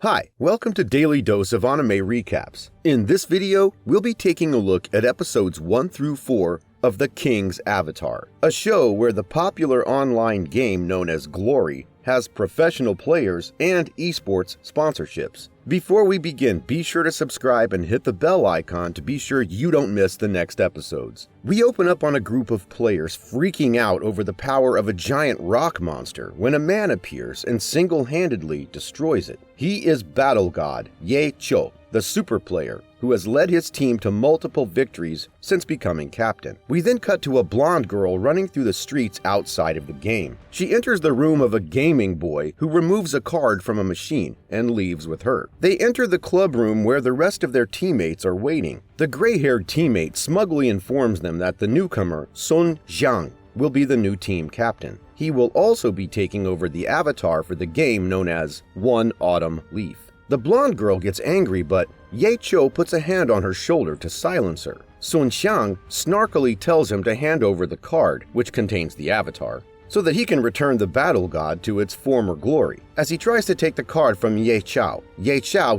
Hi, welcome to Daily Dose of Anime Recaps. In this video, we'll be taking a look at episodes 1 through 4 of The King's Avatar, a show where the popular online game known as Glory has professional players and esports sponsorships. Before we begin, be sure to subscribe and hit the bell icon to be sure you don't miss the next episodes. We open up on a group of players freaking out over the power of a giant rock monster when a man appears and single-handedly destroys it. He is Battle God Ye Cho, the super player who has led his team to multiple victories since becoming captain. We then cut to a blonde girl running through the streets outside of the game. She enters the room of a gaming boy who removes a card from a machine and leaves with her. They enter the club room where the rest of their teammates are waiting. The gray-haired teammate smugly informs them that the newcomer, Sun Jiang, will be the new team captain. He will also be taking over the avatar for the game known as One Autumn Leaf. The blonde girl gets angry, but Ye Cho puts a hand on her shoulder to silence her. Sun Xiang snarkily tells him to hand over the card, which contains the avatar, so that he can return the battle god to its former glory. As he tries to take the card from Ye Chao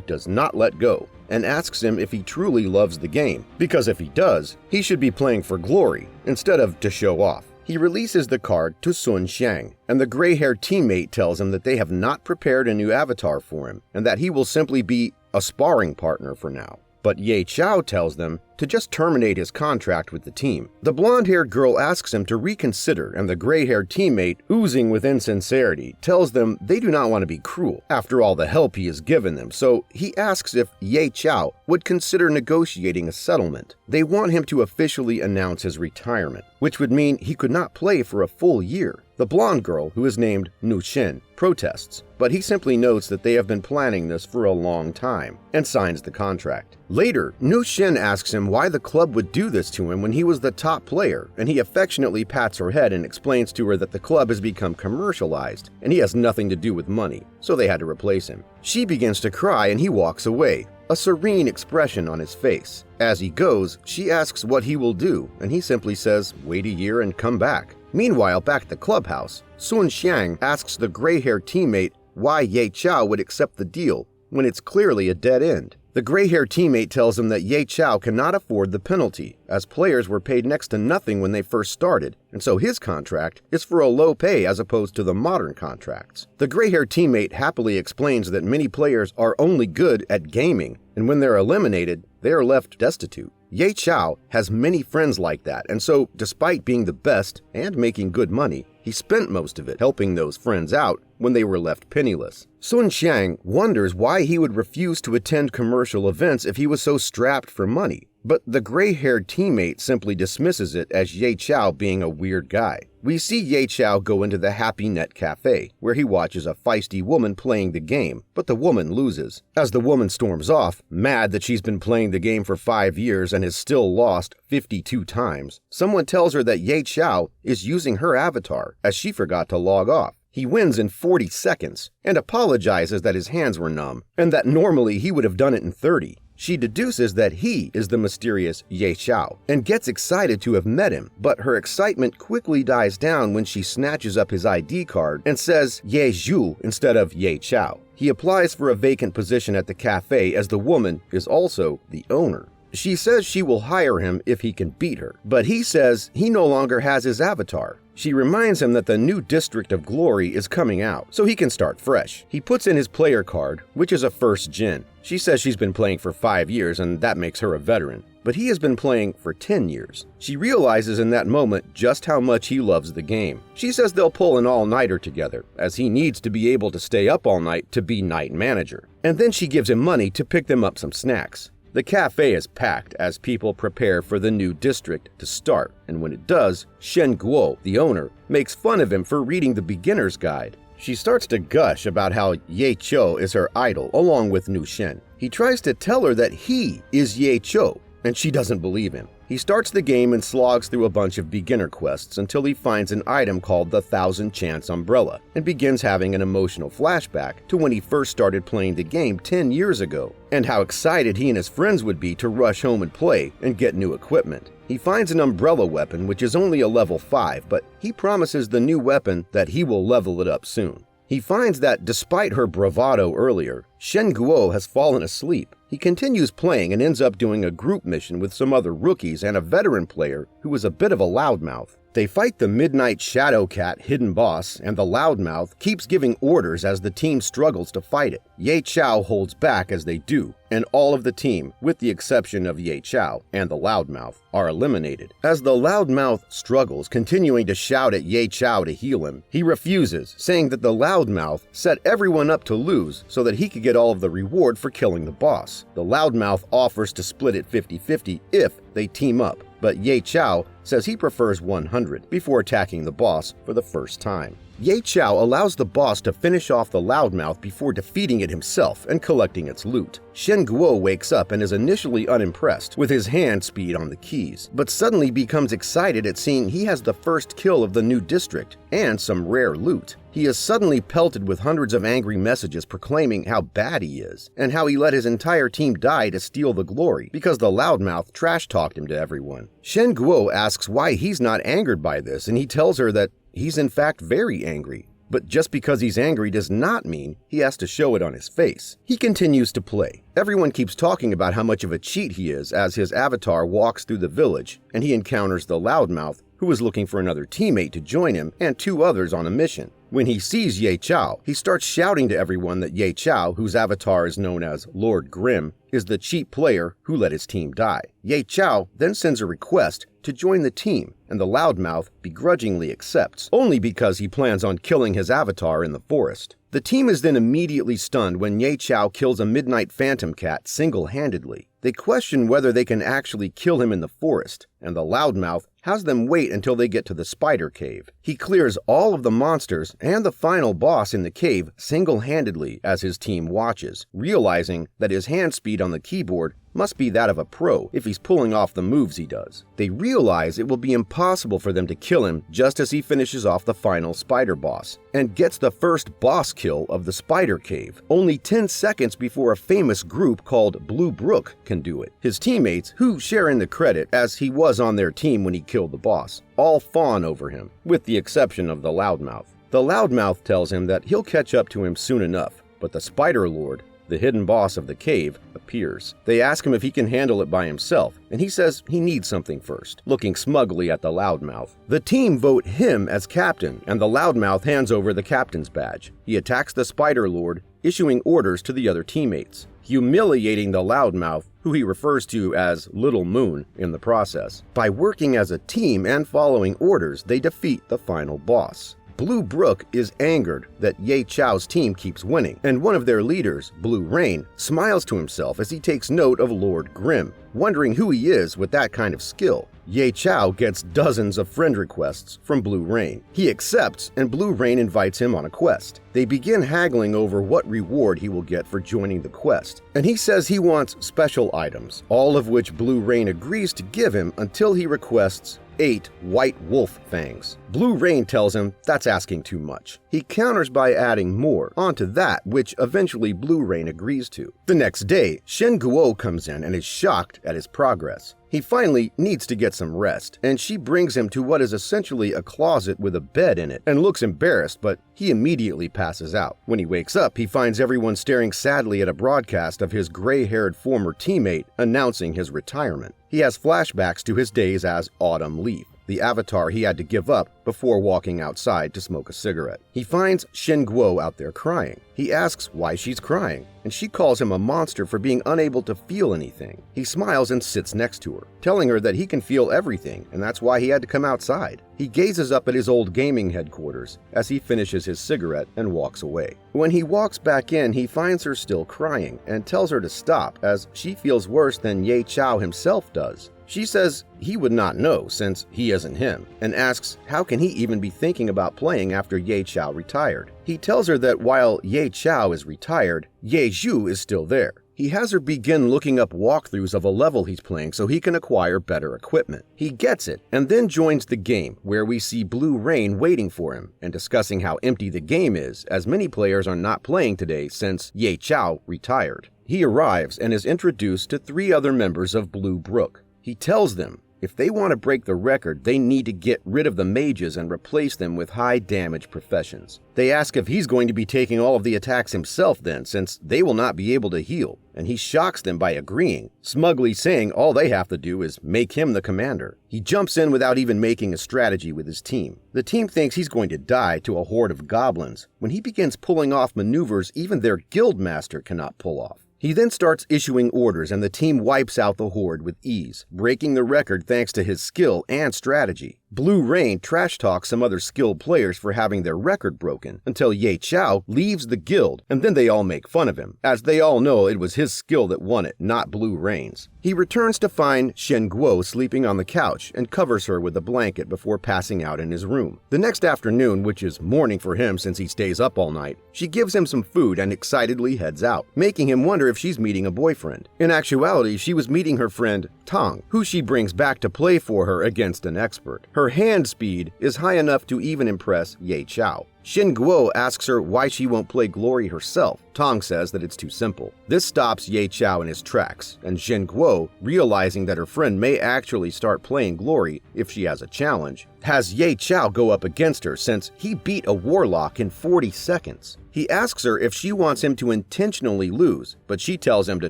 does not let go and asks him if he truly loves the game, because if he does, he should be playing for glory instead of to show off. He releases the card to Sun Xiang, and the gray-haired teammate tells him that they have not prepared a new avatar for him, and that he will simply be a sparring partner for now. But Ye Chao tells them to just terminate his contract with the team. The blonde-haired girl asks him to reconsider, and the gray-haired teammate, oozing with insincerity, tells them they do not want to be cruel after all the help he has given them, so he asks if Ye Chao would consider negotiating a settlement. They want him to officially announce his retirement, which would mean he could not play for a full year. The blonde girl, who is named Nu Shin, protests, but he simply notes that they have been planning this for a long time and signs the contract. Later, Nu Shin asks him why the club would do this to him when he was the top player, and he affectionately pats her head and explains to her that the club has become commercialized and he has nothing to do with money, so they had to replace him. She begins to cry and he walks away, a serene expression on his face. As he goes, she asks what he will do, and he simply says, "Wait a year and come back." Meanwhile, back at the clubhouse, Sun Xiang asks the gray-haired teammate why Ye Chao would accept the deal when it's clearly a dead end. The gray-haired teammate tells him that Ye Chao cannot afford the penalty, as players were paid next to nothing when they first started, and so his contract is for a low pay as opposed to the modern contracts. The gray-haired teammate happily explains that many players are only good at gaming, and when they're eliminated, they are left destitute. Ye Chao has many friends like that, and so despite being the best and making good money, he spent most of it helping those friends out when they were left penniless. Sun Xiang wonders why he would refuse to attend commercial events if he was so strapped for money, but the gray-haired teammate simply dismisses it as Ye Chao being a weird guy. We see Ye Chao go into the Happy Net Café, where he watches a feisty woman playing the game, but the woman loses. As the woman storms off, mad that she's been playing the game for 5 years and has still lost 52 times, someone tells her that Ye Chao is using her avatar, as she forgot to log off. He wins in 40 seconds, and apologizes that his hands were numb, and that normally he would have done it in 30. She deduces that he is the mysterious Ye Chao, and gets excited to have met him, but her excitement quickly dies down when she snatches up his ID card and says Ye Zhu instead of Ye Chao. He applies for a vacant position at the cafe as the woman is also the owner. She says she will hire him if he can beat her, but he says he no longer has his avatar. She reminds him that the new District of Glory is coming out, so he can start fresh. He puts in his player card, which is a first gen. She says she's been playing for 5 years and that makes her a veteran, but he has been playing for 10 years. She realizes in that moment just how much he loves the game. She says they'll pull an all-nighter together, as he needs to be able to stay up all night to be night manager. And then she gives him money to pick them up some snacks. The cafe is packed as people prepare for the new district to start, and when it does, Shen Guo, the owner, makes fun of him for reading the beginner's guide. She starts to gush about how Ye Cho is her idol along with Nu Shen. He tries to tell her that he is Ye Cho, and she doesn't believe him. He starts the game and slogs through a bunch of beginner quests until he finds an item called the 1000 Chance Umbrella and begins having an emotional flashback to when he first started playing the game 10 years ago and how excited he and his friends would be to rush home and play and get new equipment. He finds an umbrella weapon which is only a level 5, but he promises the new weapon that he will level it up soon. He finds that despite her bravado earlier, Shen Guo has fallen asleep. He continues playing and ends up doing a group mission with some other rookies and a veteran player who is a bit of a loudmouth. They fight the Midnight Shadow Cat hidden boss, and the loudmouth keeps giving orders as the team struggles to fight it. Ye Chao holds back as they do, and all of the team, with the exception of Ye Chao and the loudmouth, are eliminated. As the loudmouth struggles, continuing to shout at Ye Chao to heal him, he refuses, saying that the loudmouth set everyone up to lose so that he could get all of the reward for killing the boss. The loudmouth offers to split it 50-50 if they team up, but Ye Chao says he prefers 100 before attacking the boss for the first time. Ye Chao allows the boss to finish off the loudmouth before defeating it himself and collecting its loot. Shen Guo wakes up and is initially unimpressed with his hand speed on the keys, but suddenly becomes excited at seeing he has the first kill of the new district and some rare loot. He is suddenly pelted with hundreds of angry messages proclaiming how bad he is, and how he let his entire team die to steal the glory because the loudmouth trash-talked him to everyone. Shen Guo asks why he's not angered by this, and he tells her that he's in fact very angry. But just because he's angry does not mean he has to show it on his face. He continues to play. Everyone keeps talking about how much of a cheat he is as his avatar walks through the village, and he encounters the loudmouth, who is looking for another teammate to join him and 2 others on a mission. When he sees Ye Chao, he starts shouting to everyone that Ye Chao, whose avatar is known as Lord Grim, is the cheat player who let his team die. Ye Chao then sends a request to join the team, and the loudmouth begrudgingly accepts, only because he plans on killing his avatar in the forest. The team is then immediately stunned when Ye Chao kills a Midnight Phantom Cat single-handedly. They question whether they can actually kill him in the forest, and the loudmouth has them wait until they get to the spider cave. He clears all of the monsters and the final boss in the cave single-handedly as his team watches, realizing that his hand speed on the keyboard must be that of a pro if he's pulling off the moves he does. They realize it will be impossible for them to kill him just as he finishes off the final spider boss, and gets the first boss kill of the spider cave, only 10 seconds before a famous group called Blue Brook can do it. His teammates, who share in the credit as he was on their team when he killed the boss, all fawn over him, with the exception of the loudmouth. The loudmouth tells him that he'll catch up to him soon enough, but the Spider Lord, the hidden boss of the cave, appears. They ask him if he can handle it by himself, and he says he needs something first, looking smugly at the loudmouth. The team vote him as captain, and the loudmouth hands over the captain's badge. He attacks the Spider Lord, issuing orders to the other teammates, humiliating the loudmouth, who he refers to as Little Moon in the process. By working as a team and following orders, they defeat the final boss. Blue Brook is angered that Ye Chao's team keeps winning, and one of their leaders, Blue Rain, smiles to himself as he takes note of Lord Grim, wondering who he is with that kind of skill. Ye Chao gets dozens of friend requests from Blue Rain. He accepts, and Blue Rain invites him on a quest. They begin haggling over what reward he will get for joining the quest, and he says he wants special items, all of which Blue Rain agrees to give him until he requests 8 white wolf fangs. Blue Rain tells him that's asking too much. He counters by adding more onto that, which eventually Blue Rain agrees to. The next day, Shen Guo comes in and is shocked at his progress. He finally needs to get some rest, and she brings him to what is essentially a closet with a bed in it and looks embarrassed, but he immediately passes out. When he wakes up, he finds everyone staring sadly at a broadcast of his gray-haired former teammate announcing his retirement. He has flashbacks to his days as Autumn Leaf, the avatar he had to give up before walking outside to smoke a cigarette. He finds Shen Guo out there crying. He asks why she's crying, and she calls him a monster for being unable to feel anything. He smiles and sits next to her, telling her that he can feel everything, and that's why he had to come outside. He gazes up at his old gaming headquarters as he finishes his cigarette and walks away. When he walks back in, he finds her still crying and tells her to stop as she feels worse than Ye Chao himself does. She says he would not know since he isn't him, and asks how can he even be thinking about playing after Ye Chao retired. He tells her that while Ye Chao is retired, Ye Zhu is still there. He has her begin looking up walkthroughs of a level he's playing so he can acquire better equipment. He gets it, and then joins the game, where we see Blue Rain waiting for him and discussing how empty the game is, as many players are not playing today since Ye Chao retired. He arrives and is introduced to 3 other members of Blue Brook. He tells them If they want to break the record, they need to get rid of the mages and replace them with high-damage professions. They ask if he's going to be taking all of the attacks himself then, since they will not be able to heal, and he shocks them by agreeing, smugly saying all they have to do is make him the commander. He jumps in without even making a strategy with his team. The team thinks he's going to die to a horde of goblins when he begins pulling off maneuvers even their guild master cannot pull off. He then starts issuing orders and the team wipes out the horde with ease, breaking the record thanks to his skill and strategy. Blue Rain trash talks some other skilled players for having their record broken until Ye Chao leaves the guild, and then they all make fun of him, as they all know it was his skill that won it, not Blue Rain's. He returns to find Shen Guo sleeping on the couch and covers her with a blanket before passing out in his room. The next afternoon, which is morning for him since he stays up all night, she gives him some food and excitedly heads out, making him wonder if she's meeting a boyfriend. In actuality, she was meeting her friend Tong, who she brings back to play for her against an expert. Her hand speed is high enough to even impress Ye Chao. Shen Guo asks her why she won't play Glory herself. Tong says that it's too simple. This stops Ye Chao in his tracks, and Shen Guo, realizing that her friend may actually start playing Glory if she has a challenge, has Ye Chao go up against her since he beat a warlock in 40 seconds. He asks her if she wants him to intentionally lose, but she tells him to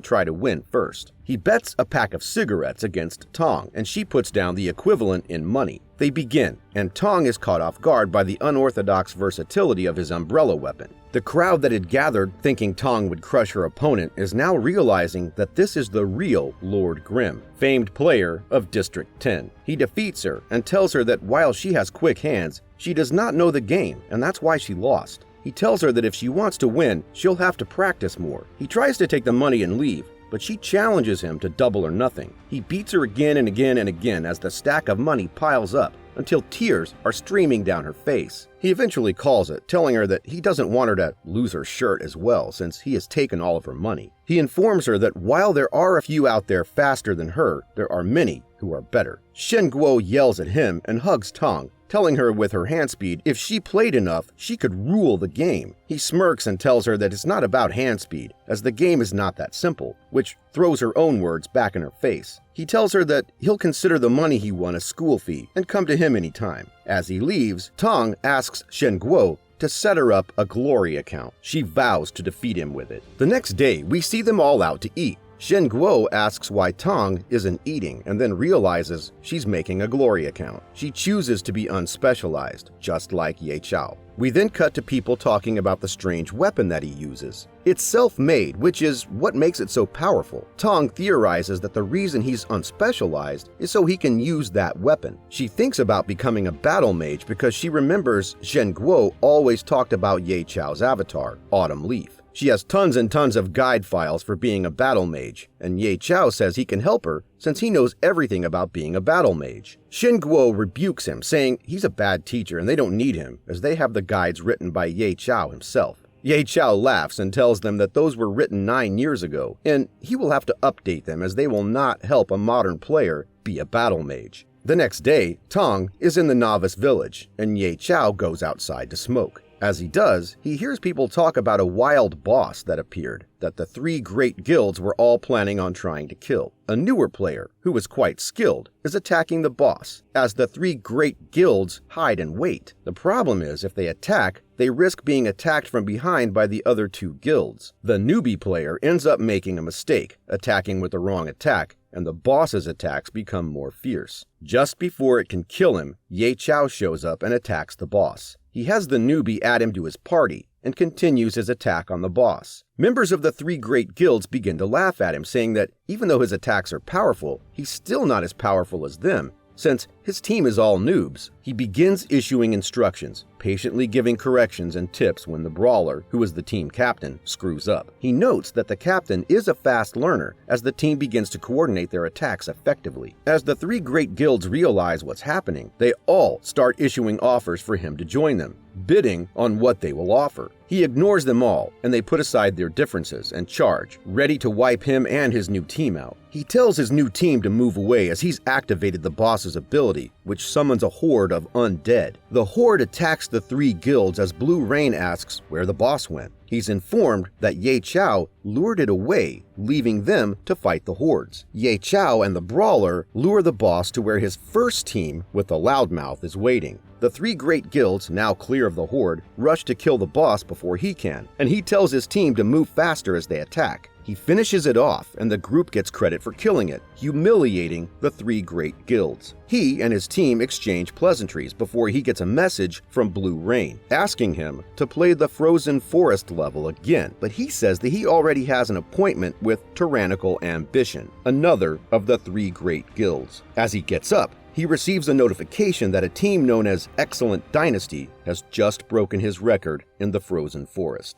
try to win first. He bets a pack of cigarettes against Tong, and she puts down the equivalent in money. They begin, and Tong is caught off guard by the unorthodox versatility of his umbrella weapon. The crowd that had gathered thinking Tong would crush her opponent is now realizing that this is the real Lord Grimm, famed player of District 10. He defeats her and tells her that while she has quick hands, she does not know the game, and that's why she lost. He tells her that if she wants to win, she'll have to practice more. He tries to take the money and leave, but she challenges him to double or nothing. He beats her again and again and again as the stack of money piles up until tears are streaming down her face. He eventually calls it, telling her that he doesn't want her to lose her shirt as well since he has taken all of her money. He informs her that while there are a few out there faster than her, there are many who are better. Shen Guo yells at him and hugs Tong, telling her with her hand speed if she played enough, she could rule the game. He smirks and tells her that it's not about hand speed, as the game is not that simple, which throws her own words back in her face. He tells her that he'll consider the money he won a school fee and come to him anytime. As he leaves, Tong asks Shen Guo to set her up a Glory account. She vows to defeat him with it. The next day, we see them all out to eat. Shen Guo asks why Tong isn't eating and then realizes she's making a Glory account. She chooses to be unspecialized, just like Ye Chao. We then cut to people talking about the strange weapon that he uses. It's self-made, which is what makes it so powerful. Tong theorizes that the reason he's unspecialized is so he can use that weapon. She thinks about becoming a battle mage because she remembers Shen Guo always talked about Ye Chao's avatar, Autumn Leaf. She has tons and tons of guide files for being a battle mage, and Ye Chao says he can help her since he knows everything about being a battle mage. Shen Guo rebukes him, saying he's a bad teacher and they don't need him, as they have the guides written by Ye Chao himself. Ye Chao laughs and tells them that those were written 9 years ago, and he will have to update them as they will not help a modern player be a battle mage. The next day, Tong is in the novice village, and Ye Chao goes outside to smoke. As he does, he hears people talk about a wild boss that appeared, that the 3 great guilds were all planning on trying to kill. A newer player, who is quite skilled, is attacking the boss, as the 3 great guilds hide and wait. The problem is, if they attack, they risk being attacked from behind by the other 2 guilds. The newbie player ends up making a mistake, attacking with the wrong attack, and the boss's attacks become more fierce. Just before it can kill him, Ye Chao shows up and attacks the boss. He has the newbie add him to his party and continues his attack on the boss. Members of the 3 great guilds begin to laugh at him, saying that even though his attacks are powerful, he's still not as powerful as them, since his team is all noobs. He begins issuing instructions, patiently giving corrections and tips when the brawler, who is the team captain, screws up. He notes that the captain is a fast learner as the team begins to coordinate their attacks effectively. As the 3 great guilds realize what's happening, they all start issuing offers for him to join them, bidding on what they will offer. He ignores them all, and they put aside their differences and charge, ready to wipe him and his new team out. He tells his new team to move away as he's activated the boss's ability ability, which summons a horde of undead. The horde attacks the three guilds as Blue Rain asks where the boss went. He's informed that Ye Chao lured it away, leaving them to fight the hordes. Ye Chao and the Brawler lure the boss to where his first team with the Loudmouth is waiting. The three great guilds, now clear of the horde, rush to kill the boss before he can, and he tells his team to move faster as they attack. He finishes it off, and the group gets credit for killing it, humiliating the three great guilds. He and his team exchange pleasantries before he gets a message from Blue Rain, asking him to play the Frozen Forest level again, but he says that he already has an appointment with Tyrannical Ambition, another of the three great guilds. As he gets up, he receives a notification that a team known as Excellent Dynasty has just broken his record in the Frozen Forest.